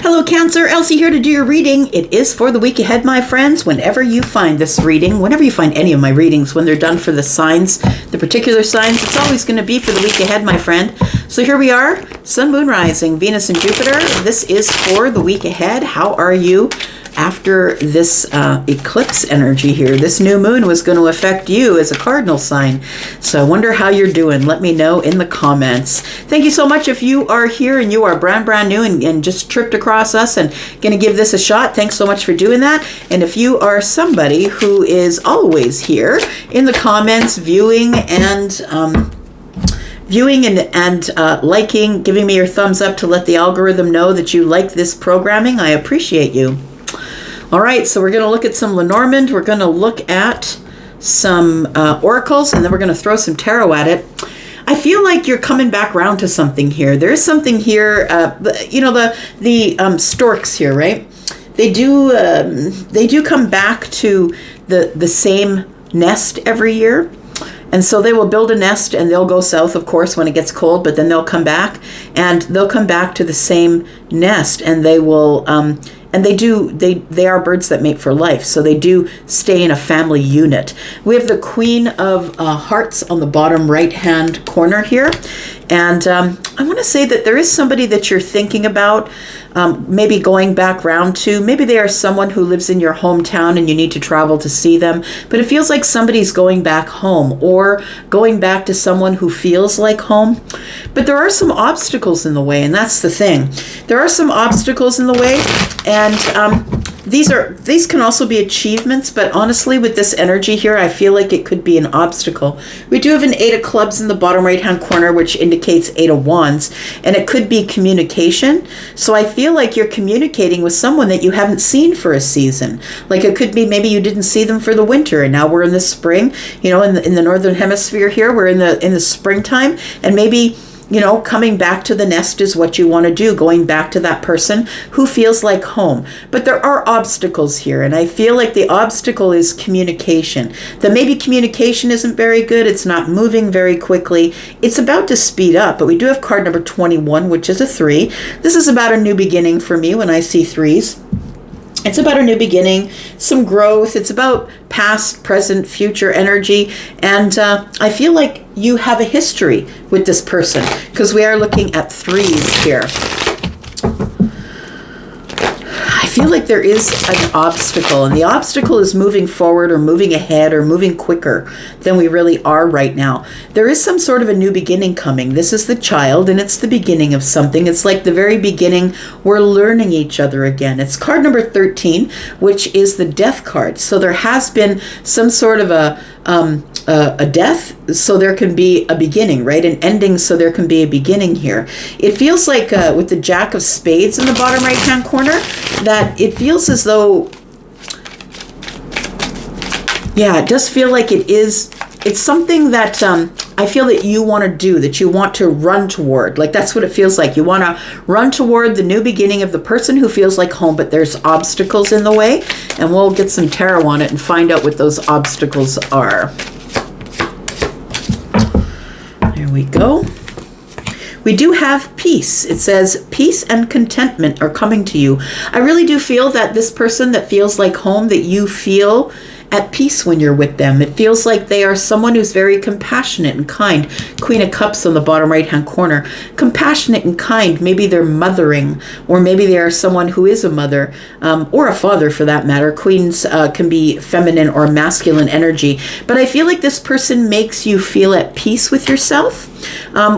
Hello Cancer, Elsie here to do your reading. It is for the week ahead, my friends. Whenever you find this reading, whenever you find any of my readings, when they're done for the signs, the particular signs, it's always going to be for the week ahead, my friend. So here we are, Sun, Moon, Rising, Venus, and Jupiter. This is for the week ahead. How are you after this eclipse energy here? This new moon was going to affect you as a cardinal sign. So I wonder how you're doing. Let me know in the comments. Thank you so much if you are here and you are brand new and just tripped across us and going to give this a shot. Thanks so much for doing that. And if you are somebody who is always here in the comments, viewing and liking, giving me your thumbs up to let the algorithm know that you like this programming, I appreciate you. All right, so we're going to look at some Lenormand. We're going to look at some oracles, and then we're going to throw some tarot at it. I feel like you're coming back around to something here. There's something here, the storks here, right? They do come back to the same nest every year. And so they will build a nest and they'll go south, of course, when it gets cold, but then they'll come back and they'll come back to the same nest, and they will, and they are birds that mate for life. So they do stay in a family unit. We have the Queen of Hearts on the bottom right-hand corner here. And I want to say that there is somebody that you're thinking about, maybe going back round to. Maybe they are someone who lives in your hometown and you need to travel to see them. But it feels like somebody's going back home or going back to someone who feels like home. But there are some obstacles in the way, and that's the thing. There are some obstacles in the way, and these can also be achievements, but honestly, with this energy here, I feel like it could be an obstacle. We do have an 8 of clubs in the bottom right-hand corner, which indicates 8 of wands, and it could be communication. So I feel like you're communicating with someone that you haven't seen for a season. Like it could be maybe you didn't see them for the winter, and now we're in the spring. You know, in the northern hemisphere here, we're in the springtime, and maybe, you know, coming back to the nest is what you want to do, going back to that person who feels like home. But there are obstacles here, and I feel like the obstacle is communication. That maybe communication isn't very good, it's not moving very quickly, it's about to speed up. But we do have card number 21, which is a 3. This is about a new beginning for me when I see 3s. It's about a new beginning, some growth. It's about past, present, future energy. And I feel like you have a history with this person because we are looking at 3s here. I feel like there is an obstacle, and the obstacle is moving forward or moving ahead or moving quicker than we really are right now. There is some sort of a new beginning coming. This is the child, and it's the beginning of something. It's like the very beginning. We're learning each other again. It's card number 13, which is the death card. So there has been some sort of a death, so there can be a beginning, right? An ending, so there can be a beginning here. It feels like with the Jack of Spades in the bottom right-hand corner, that it feels as though, yeah, it does feel like it's something that I feel that you want to do, that you want to run toward. Like that's what it feels like. You want to run toward the new beginning of the person who feels like home, but there's obstacles in the way. And we'll get some tarot on it and find out what those obstacles are. There we go. We do have peace. It says peace and contentment are coming to you. I really do feel that this person that feels like home, that you feel at peace when you're with them. It feels like they are someone who's very compassionate and kind. Queen of Cups on the bottom right-hand corner. Compassionate and kind. Maybe they're mothering, or maybe they are someone who is a mother, or a father for that matter. Queens can be feminine or masculine energy. But I feel like this person makes you feel at peace with yourself,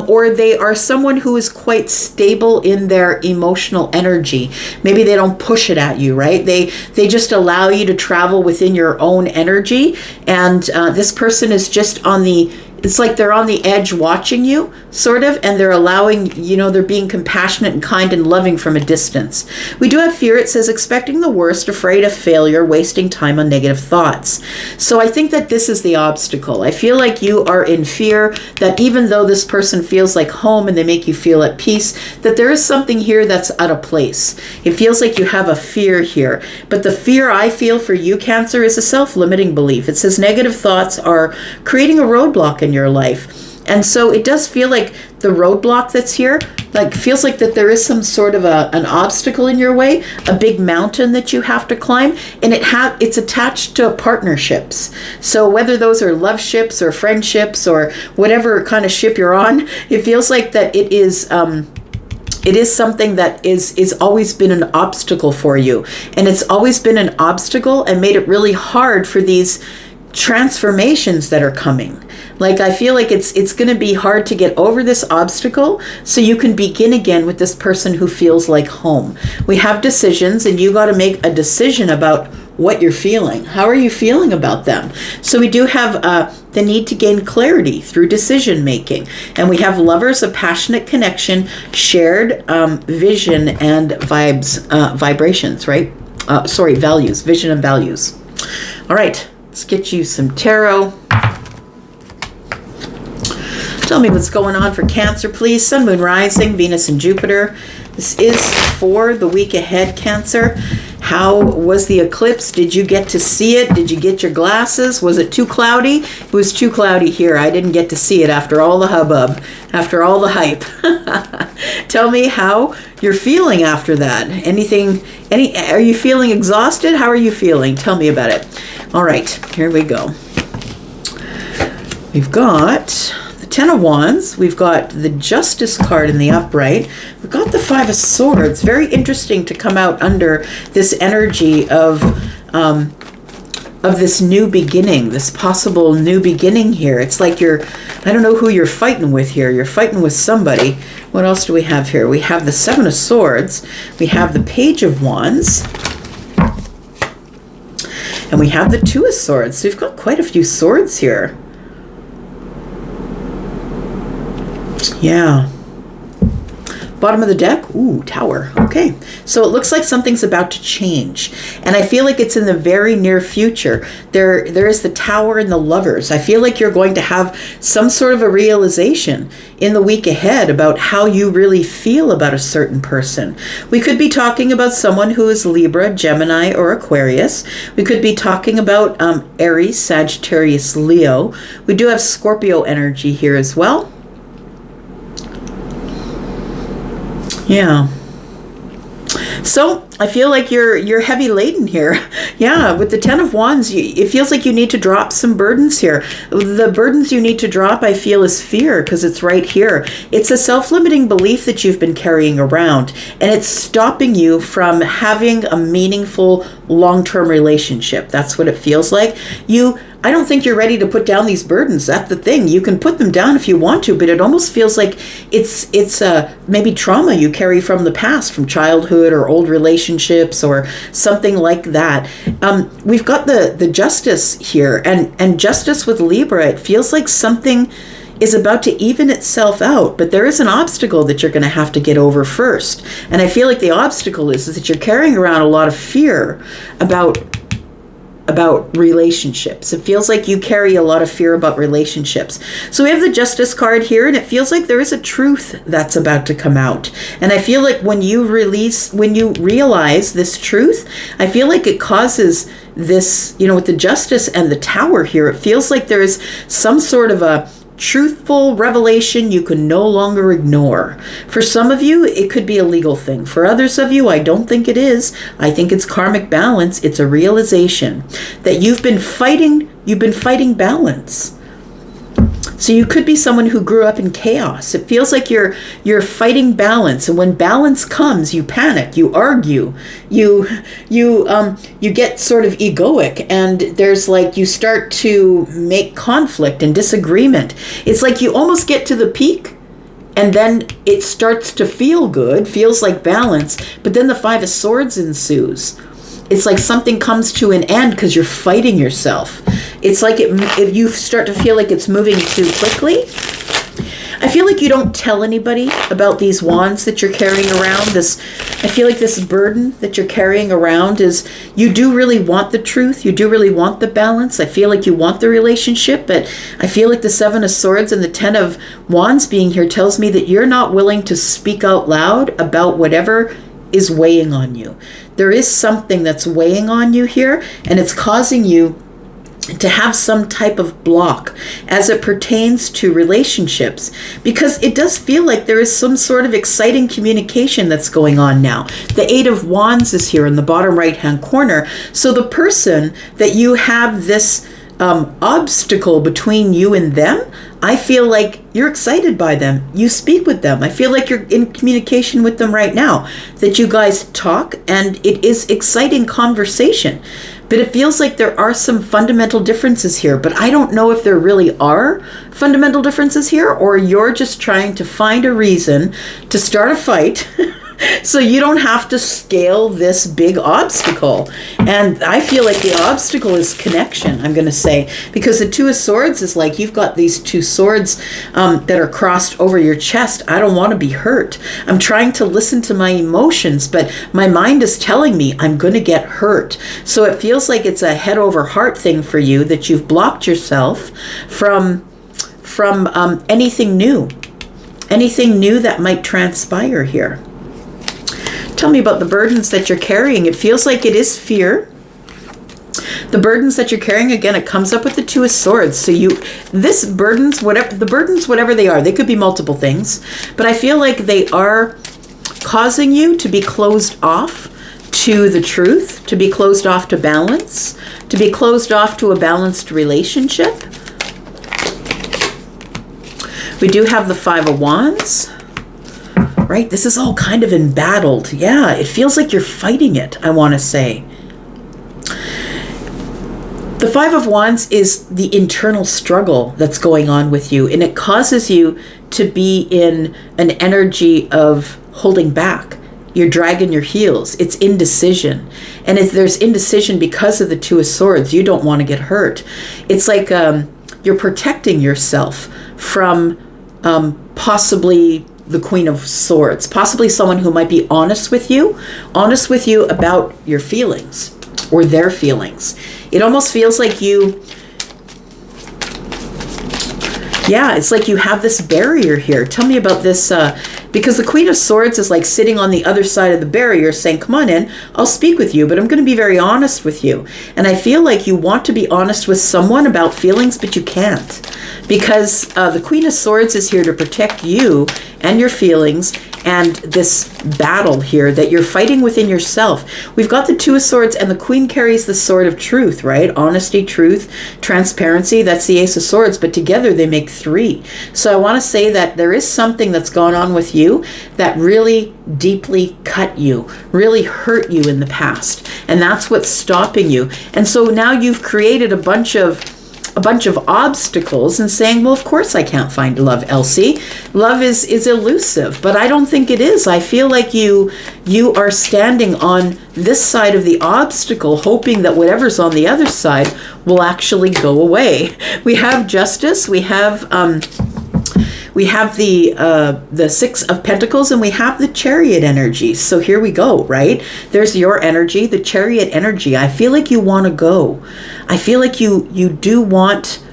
or they are someone who is quite stable in their emotional energy. Maybe they don't push it at you, right? They just allow you to travel within your own energy, and this person is just on the, it's like they're on the edge watching you, sort of, and they're allowing, you know, they're being compassionate and kind and loving from a distance. We do have fear. It says expecting the worst, afraid of failure, wasting time on negative thoughts. So I think that this is the obstacle. I feel like you are in fear that even though this person feels like home and they make you feel at peace, that there is something here that's out of place. It feels like you have a fear here. But the fear I feel for you, Cancer, is a self-limiting belief. It says negative thoughts are creating a roadblock in your life. And so it does feel like the roadblock that's here, like feels like that there is some sort of an obstacle in your way, a big mountain that you have to climb, and it's attached to partnerships. So whether those are love ships or friendships or whatever kind of ship you're on, it feels like that it is something that is always been an obstacle for you, and it's always been an obstacle and made it really hard for these transformations that are coming. Like I feel like it's going to be hard to get over this obstacle so you can begin again with this person who feels like home. We have decisions, and you got to make a decision about what you're feeling. How are you feeling about them? So we do have the need to gain clarity through decision making. And we have lovers, a passionate connection, shared vision and vibrations, right? Values, vision and values. All right, let's get you some tarot. Tell me what's going on for Cancer, please. Sun, Moon, Rising, Venus, and Jupiter. This is for the week ahead, Cancer. How was the eclipse? Did you get to see it? Did you get your glasses? Was it too cloudy? It was too cloudy here. I didn't get to see it after all the hubbub, after all the hype. Tell me how you're feeling after that. Are you feeling exhausted? How are you feeling? Tell me about it. All right, here we go. We've got the Ten of Wands. We've got the Justice card in the upright. We've got the Five of Swords. Very interesting to come out under this energy of this new beginning, this possible new beginning here. It's like I don't know who you're fighting with here. You're fighting with somebody. What else do we have here? We have the Seven of Swords. We have the Page of Wands. And we have the Two of Swords. So we've got quite a few swords here. Yeah. Bottom of the deck, ooh, Tower. Okay, so it looks like something's about to change, and I feel like it's in the very near future. There is the Tower and the Lovers. I feel like you're going to have some sort of a realization in the week ahead about how you really feel about a certain person. We could be talking about someone who is Libra, Gemini, or Aquarius. We could be talking about Aries, Sagittarius, Leo. We do have Scorpio energy here as well. Yeah. So I feel like you're heavy laden here. Yeah, with the Ten of Wands, it feels like you need to drop some burdens here. The burdens you need to drop, I feel, is fear, because it's right here. It's a self-limiting belief that you've been carrying around, and it's stopping you from having a meaningful long-term relationship. That's what it feels like. I don't think you're ready to put down these burdens. That's the thing. You can put them down if you want to, but it almost feels like it's maybe trauma you carry from the past, from childhood or old relationships or something like that. We've got the Justice here, and Justice with Libra. It feels like something is about to even itself out, but there is an obstacle that you're going to have to get over first. And I feel like the obstacle is that you're carrying around a lot of fear about relationships. It feels like you carry a lot of fear about relationships. So we have the Justice card here, and it feels like there is a truth that's about to come out. And I feel like when you realize this truth, I feel like it causes this, with the Justice and the Tower here, it feels like there is some sort of a truthful revelation you can no longer ignore. For some of you, it could be a legal thing. For others of you, I don't think it is. I think it's karmic balance. It's a realization that you've been fighting balance. So you could be someone who grew up in chaos. It feels like you're fighting balance, and when balance comes, you panic, you argue, you get sort of egoic, and there's you start to make conflict and disagreement. It's like you almost get to the peak, and then it starts to feel good, feels like balance, but then the Five of Swords ensues. It's like something comes to an end because you're fighting yourself. It's like if you start to feel like it's moving too quickly. I feel like you don't tell anybody about these wands that you're carrying around. I feel like this burden that you're carrying around is, you do really want the truth. You do really want the balance. I feel like you want the relationship, but I feel like the Seven of Swords and the Ten of Wands being here tells me that you're not willing to speak out loud about whatever is weighing on you. There is something that's weighing on you here, and it's causing you to have some type of block as it pertains to relationships, because it does feel like there is some sort of exciting communication that's going on now. The Eight of Wands is here in the bottom right hand corner. So the person that you have this obstacle between you and them, I feel like you're excited by them. You speak with them. I feel like you're in communication with them right now, that you guys talk, and it is exciting conversation. But it feels like there are some fundamental differences here, but I don't know if there really are fundamental differences here, or you're just trying to find a reason to start a fight so you don't have to scale this big obstacle. And I feel like the obstacle is connection, I'm going to say, because the Two of Swords is like you've got these two swords that are crossed over your chest. I don't want to be hurt. I'm trying to listen to my emotions, but my mind is telling me I'm going to get hurt. So it feels like it's a head over heart thing for you, that you've blocked yourself from anything new that might transpire here. Tell me about the burdens that you're carrying. It feels like it is fear. The burdens that you're carrying, again, it comes up with the Two of Swords. So whatever they are, they could be multiple things, but I feel like they are causing you to be closed off to the truth, to be closed off to balance, to be closed off to a balanced relationship. We do have the Five of Wands. Right? This is all kind of embattled. Yeah, it feels like you're fighting it, I want to say. The Five of Wands is the internal struggle that's going on with you, and it causes you to be in an energy of holding back. You're dragging your heels. It's indecision. And if there's indecision because of the Two of Swords, you don't want to get hurt. It's like you're protecting yourself from possibly the Queen of Swords, possibly someone who might be honest with you about your feelings or their feelings. It almost feels like it's like you have this barrier here. Tell me about this, because the Queen of Swords is like sitting on the other side of the barrier saying, come on in, I'll speak with you, but I'm going to be very honest with you. And I feel like you want to be honest with someone about feelings, but you can't, because the Queen of Swords is here to protect you and your feelings, and this battle here that you're fighting within yourself. We've got the Two of Swords, and the Queen carries the sword of truth, right? Honesty, truth, transparency. That's the Ace of Swords, but together they make three. So I want to say that there is something that's gone on with you that really deeply cut you, really hurt you in the past, and that's what's stopping you. And so now you've created a bunch of obstacles and saying, well, of course I can't find love, Elsie. Love is elusive, but I don't think it is. I feel like you are standing on this side of the obstacle, hoping that whatever's on the other side will actually go away. We have Justice, we have the Six of Pentacles, and we have the Chariot energy. So here we go, right? There's your energy, the Chariot energy. I feel like you want to go. I feel like you do want,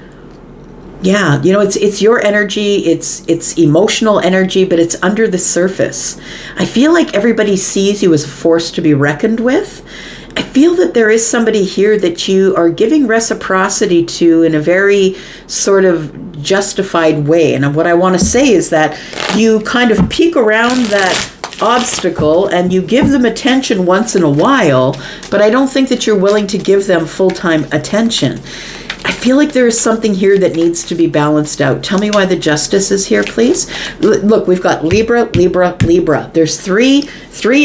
it's your energy, it's emotional energy, but it's under the surface. I feel like everybody sees you as a force to be reckoned with. I feel that there is somebody here that you are giving reciprocity to in a very sort of justified way. And what I want to say is that you kind of peek around that obstacle and you give them attention once in a while, but I don't think that you're willing to give them full-time attention. I feel like there is something here that needs to be balanced out. Tell me why the Justice is here, please. Look, we've got Libra, Libra, Libra. There's three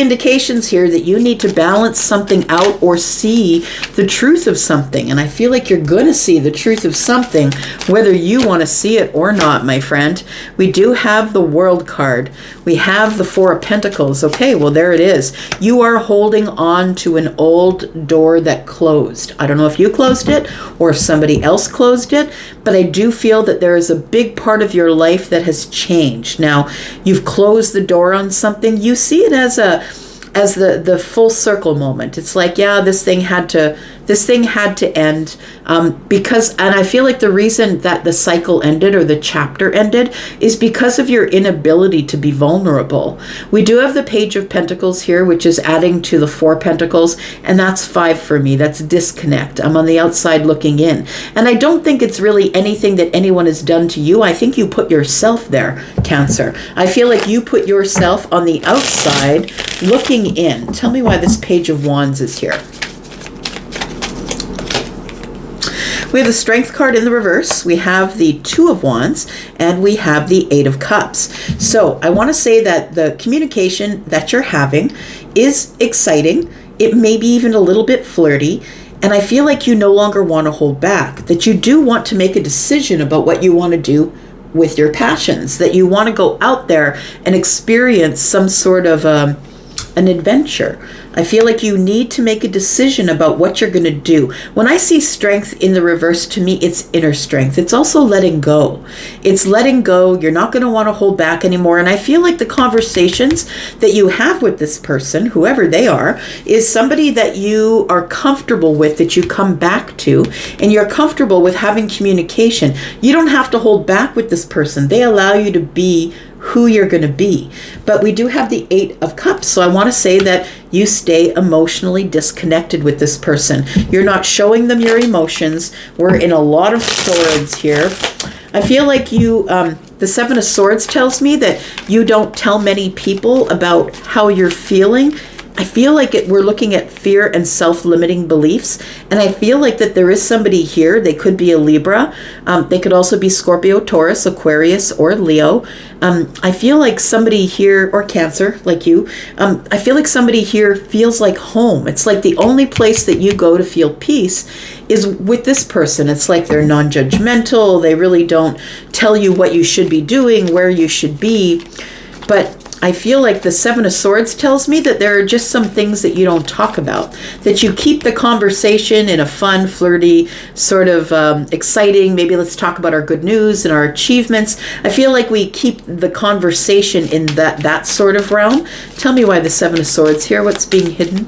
indications here that you need to balance something out or see the truth of something. And I feel like you're going to see the truth of something, whether you want to see it or not, my friend. We do have the World card. We have the Four of Pentacles. Okay, well, there it is. You are holding on to an old door that closed. I don't know if you closed it or if somebody else closed it, but I do feel that there is a big part of your life that has changed. Now, you've closed the door on something. You see it as the full circle moment. It's like, yeah, this thing had to This thing had to end because, and I feel like the reason that the cycle ended or the chapter ended is because of your inability to be vulnerable. We do have the Page of Pentacles here, which is adding to the Four Pentacles, and that's 5 for me. That's disconnect. I'm on the outside looking in. And I don't think it's really anything that anyone has done to you. I think you put yourself there, Cancer. I feel like you put yourself on the outside looking in. Tell me why this Page of Wands is here. We have the Strength card in the reverse, we have the Two of Wands, and we have the Eight of Cups. So I want to say that the communication that you're having is exciting. It may be even a little bit flirty. And I feel like you no longer want to hold back, that you do want to make a decision about what you want to do with your passions, that you want to go out there and experience some sort of an adventure. I feel like you need to make a decision about what you're going to do. When I see strength in the reverse, to me, it's inner strength. It's also letting go. It's letting go. You're not going to want to hold back anymore. And I feel like the conversations that you have with this person, whoever they are, is somebody that you are comfortable with, that you come back to, and you're comfortable with having communication. You don't have to hold back with this person. They allow you to be who you're going to be. But we do have the Eight of Cups. So I want to say that you stay emotionally disconnected with this person. You're not showing them your emotions. We're in a lot of swords here. I feel like you, the Seven of Swords tells me that you don't tell many people about how you're feeling. I feel like we're looking at fear and self-limiting beliefs. And I feel like that there is somebody here. They could be a Libra. They could also be Scorpio, Taurus, Aquarius, or Leo. I feel like somebody here, or Cancer, like you, I feel like somebody here feels like home. It's like the only place that you go to feel peace is with this person. It's like they're non-judgmental. They really don't tell you what you should be doing, where you should be. But I feel like the Seven of Swords tells me that there are just some things that you don't talk about, that you keep the conversation in a fun, flirty, sort of exciting, maybe let's talk about our good news and our achievements. I feel like we keep the conversation in that sort of realm. Tell me why the Seven of Swords here, what's being hidden?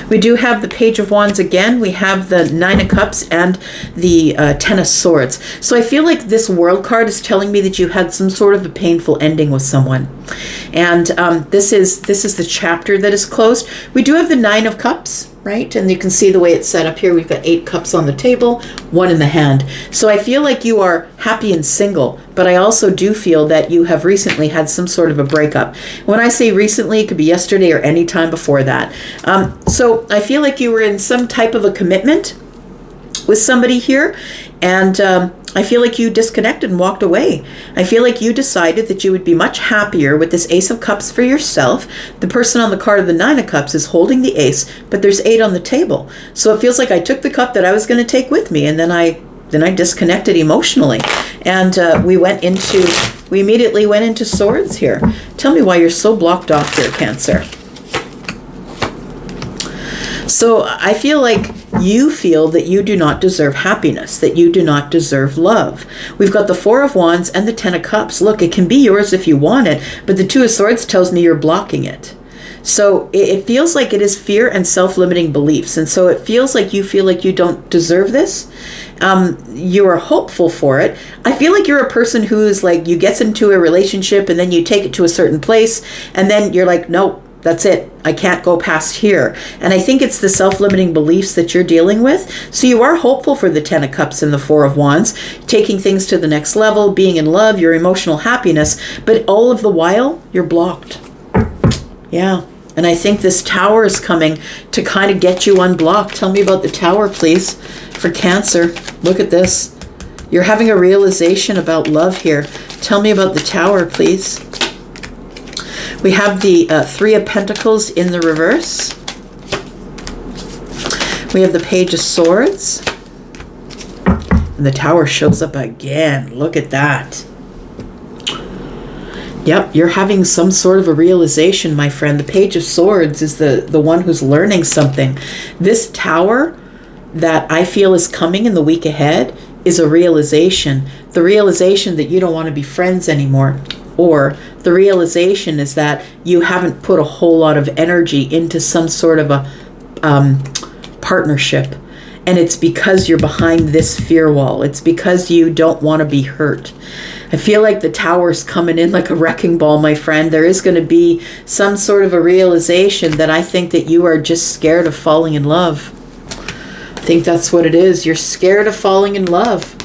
We do have the Page of Wands again. We have the Nine of Cups and the Ten of Swords. So I feel like this World card is telling me that you had some sort of a painful ending with someone. And this is the chapter that is closed. We do have the Nine of Cups, right? And you can see the way it's set up here. We've got 8 cups on the table, 1 in the hand. So I feel like you are happy and single, but I also do feel that you have recently had some sort of a breakup. When I say recently, it could be yesterday or any time before that. So I feel like you were in some type of a commitment with somebody here, and I feel like you disconnected and walked away. I feel like you decided that you would be much happier with this Ace of Cups for yourself. The person on the card of the Nine of Cups is holding the ace, but there's 8 on the table. So it feels like I took the cup that I was going to take with me, and then I disconnected emotionally. And we immediately went into swords here. Tell me why you're so blocked off here, Cancer. So I feel like you feel that you do not deserve happiness, that you do not deserve love. We've got the Four of Wands and the Ten of Cups. Look, it can be yours if you want it, but the Two of Swords tells me you're blocking it. So it feels like it is fear and self-limiting beliefs. And so it feels like you feel like you don't deserve this. You are hopeful for it. I feel like you're a person who is like, you get into a relationship and then you take it to a certain place and then you're like, nope, that's it. I can't go past here. And I think it's the self-limiting beliefs that you're dealing with. So you are hopeful for the Ten of Cups and the Four of Wands, taking things to the next level, being in love, your emotional happiness, but all of the while, you're blocked. Yeah. And I think this Tower is coming to kind of get you unblocked. Tell me about the Tower, please, for Cancer. Look at this. You're having a realization about love here. Tell me about the Tower, please. We have the Three of Pentacles in the reverse. We have the Page of Swords. And the Tower shows up again. Look at that. Yep, you're having some sort of a realization, my friend. The Page of Swords is the one who's learning something. This Tower that I feel is coming in the week ahead is a realization. The realization that you don't want to be friends anymore. Or the realization is that you haven't put a whole lot of energy into some sort of a partnership. And it's because you're behind this fear wall. It's because you don't want to be hurt. I feel like the Tower's coming in like a wrecking ball, my friend. There is going to be some sort of a realization that I think that you are just scared of falling in love. I think that's what it is. You're scared of falling in love.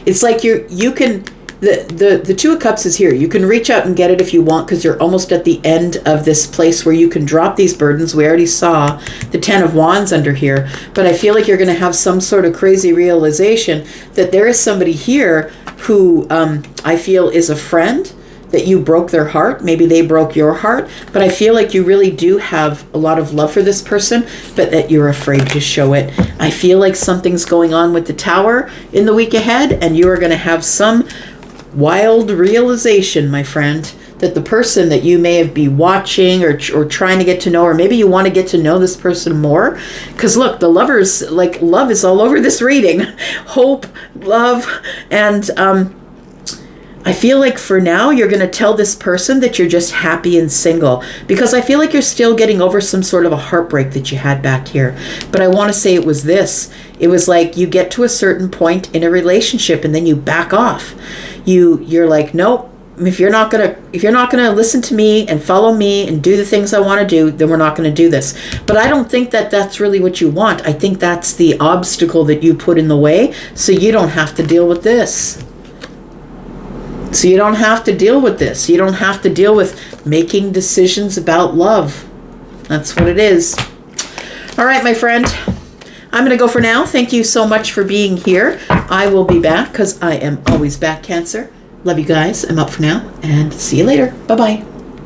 It's like you can... The Two of Cups is here. You can reach out and get it if you want, because you're almost at the end of this place where you can drop these burdens. We already saw the Ten of Wands under here. But I feel like you're going to have some sort of crazy realization that there is somebody here who I feel is a friend, that you broke their heart. Maybe they broke your heart. But I feel like you really do have a lot of love for this person, but that you're afraid to show it. I feel like something's going on with the Tower in the week ahead, and you are going to have some wild realization, my friend, that the person that you may have been watching or trying to get to know, or maybe you want to get to know this person more, because look, the Lovers, like, love is all over this reading. Hope, love, and I feel like for now you're going to tell this person that you're just happy and single, because I feel like you're still getting over some sort of a heartbreak that you had back here. But I want to say it was this. It was like you get to a certain point in a relationship and then you back off. You're like, nope, if you're not gonna listen to me and follow me and do the things I want to do, then we're not going to do this. But I don't think that that's really what you want. I think that's the obstacle that you put in the way, so you don't have to deal with this. So you don't have to deal with this. You don't have to deal with making decisions about love. That's what it is. All right, my friend. I'm going to go for now. Thank you so much for being here. I will be back because I am always back, Cancer. Love you guys. I'm out for now and see you later. Bye-bye.